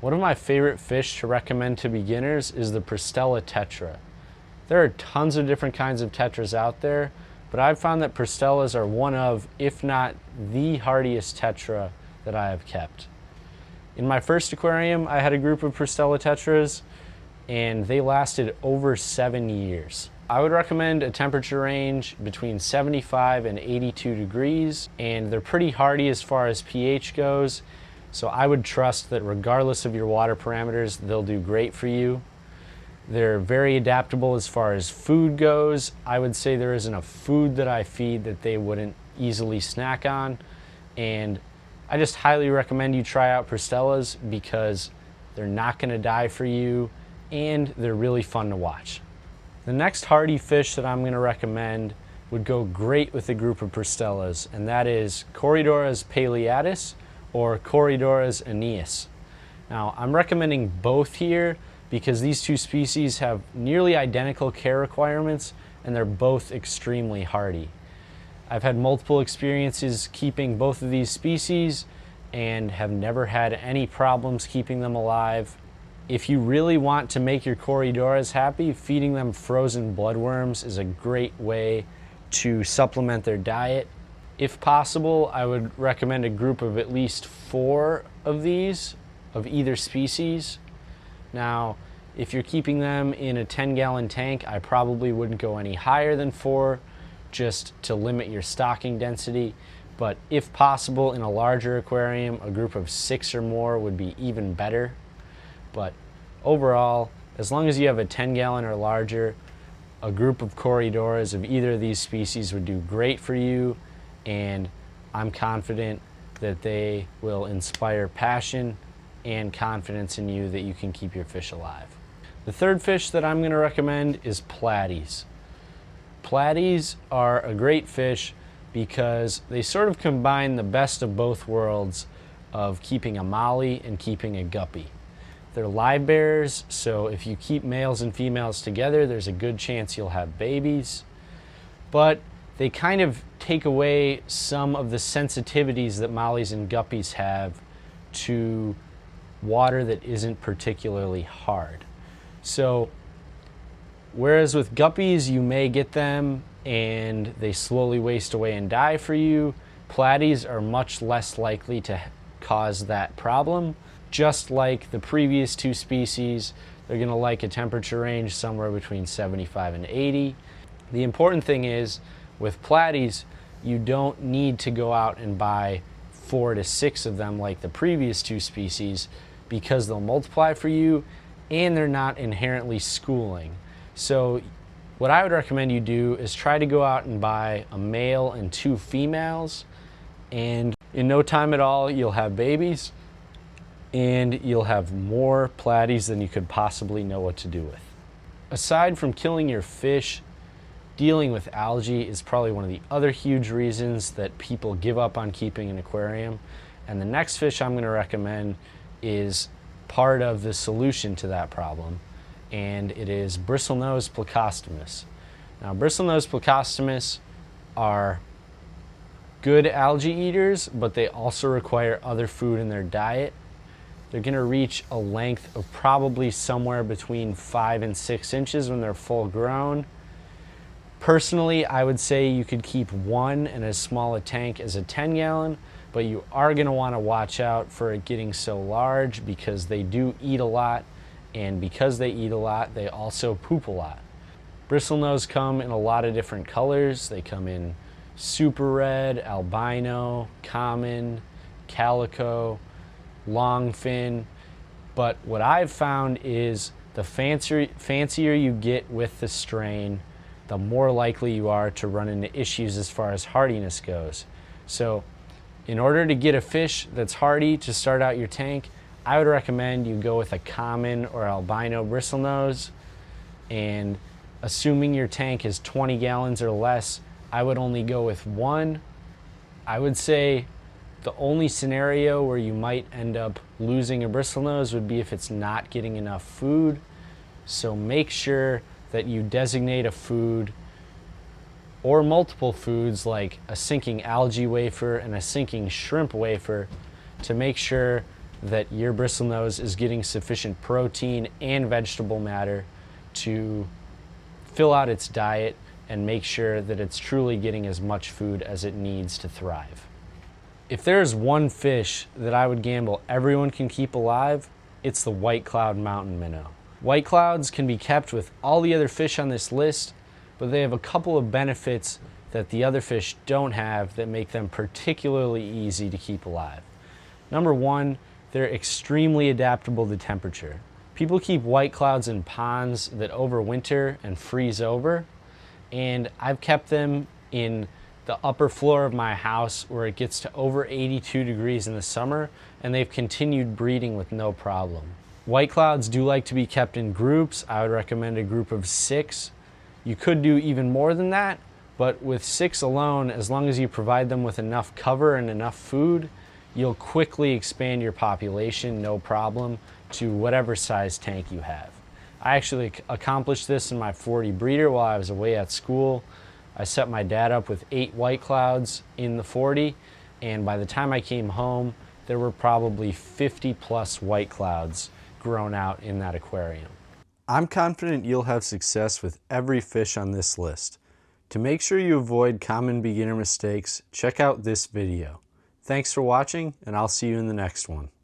One of my favorite fish to recommend to beginners is the Pristella Tetra. There are tons of different kinds of tetras out there, but I've found that Pristellas are one of, if not the hardiest tetra that I have kept. In my first aquarium, I had a group of Pristella Tetras, and they lasted over 7 years. I would recommend a temperature range between 75 and 82 degrees, and they're pretty hardy as far as pH goes, so I would trust that regardless of your water parameters, they'll do great for you. They're very adaptable as far as food goes. I would say there isn't a food that I feed that they wouldn't easily snack on, and I just highly recommend you try out Pristellas because they're not going to die for you and they're really fun to watch. The next hardy fish that I'm going to recommend would go great with a group of Pristellas, and that is Corydoras paleatus or Corydoras aeneus. Now, I'm recommending both here because these two species have nearly identical care requirements and they're both extremely hardy. I've had multiple experiences keeping both of these species and have never had any problems keeping them alive. If you really want to make your Corydoras happy, feeding them frozen bloodworms is a great way to supplement their diet. If possible, I would recommend a group of at least 4 of these, of either species. Now, if you're keeping them in a 10-gallon tank, I probably wouldn't go any higher than 4, just to limit your stocking density. But if possible, in a larger aquarium, a group of 6 or more would be even better. But overall, as long as you have a 10-gallon or larger, a group of Corydoras of either of these species would do great for you, and I'm confident that they will inspire passion and confidence in you that you can keep your fish alive. The third fish that I'm going to recommend is Platies. Platies are a great fish because they sort of combine the best of both worlds of keeping a molly and keeping a guppy. They're live bearers, so if you keep males and females together, there's a good chance you'll have babies. But they kind of take away some of the sensitivities that mollies and guppies have to water that isn't particularly hard. So whereas with guppies, you may get them and they slowly waste away and die for you, Platies are much less likely to cause that problem. Just like the previous 2 species, they're going to like a temperature range somewhere between 75 and 80. The important thing is, with Platies, you don't need to go out and buy 4 to 6 of them like the previous 2 species because they'll multiply for you and they're not inherently schooling. So what I would recommend you do is try to go out and buy a male and 2 females, and in no time at all you'll have babies and you'll have more Platies than you could possibly know what to do with. Aside from killing your fish, dealing with algae is probably one of the other huge reasons that people give up on keeping an aquarium, and the next fish I'm going to recommend is part of the solution to that problem, and it is Bristlenose Plecostomus. Now, Bristlenose Plecostomus are good algae eaters, but they also require other food in their diet. They're going to reach a length of probably somewhere between 5 and 6 inches when they're full grown. Personally, I would say you could keep 1 in as small a tank as a 10-gallon, but you are going to want to watch out for it getting so large because they do eat a lot, and because they eat a lot, they also poop a lot. Bristlenose come in a lot of different colors. They come in super red, albino, common, calico, long fin, but what I've found is the fancier you get with the strain, the more likely you are to run into issues as far as hardiness goes. So in order to get a fish that's hardy to start out your tank, I would recommend you go with a common or albino bristlenose, and assuming your tank is 20 gallons or less, I would only go with 1. I would say the only scenario where you might end up losing a bristlenose would be if it's not getting enough food. So make sure that you designate a food or multiple foods like a sinking algae wafer and a sinking shrimp wafer to make sure that your bristlenose is getting sufficient protein and vegetable matter to fill out its diet and make sure that it's truly getting as much food as it needs to thrive. If there's one fish that I would gamble everyone can keep alive, it's the white cloud mountain minnow. White clouds can be kept with all the other fish on this list, but they have a couple of benefits that the other fish don't have that make them particularly easy to keep alive. Number one, they're extremely adaptable to temperature. People keep white clouds in ponds that overwinter and freeze over, and I've kept them in the upper floor of my house where it gets to over 82 degrees in the summer, and they've continued breeding with no problem. White clouds do like to be kept in groups. I would recommend a group of 6. You could do even more than that, but with 6 alone, as long as you provide them with enough cover and enough food, you'll quickly expand your population, no problem, to whatever size tank you have. I actually accomplished this in my 40 breeder while I was away at school. I set my dad up with 8 white clouds in the 40, and by the time I came home, there were probably 50 plus white clouds grown out in that aquarium. I'm confident you'll have success with every fish on this list. To make sure you avoid common beginner mistakes, check out this video. Thanks for watching, and I'll see you in the next one.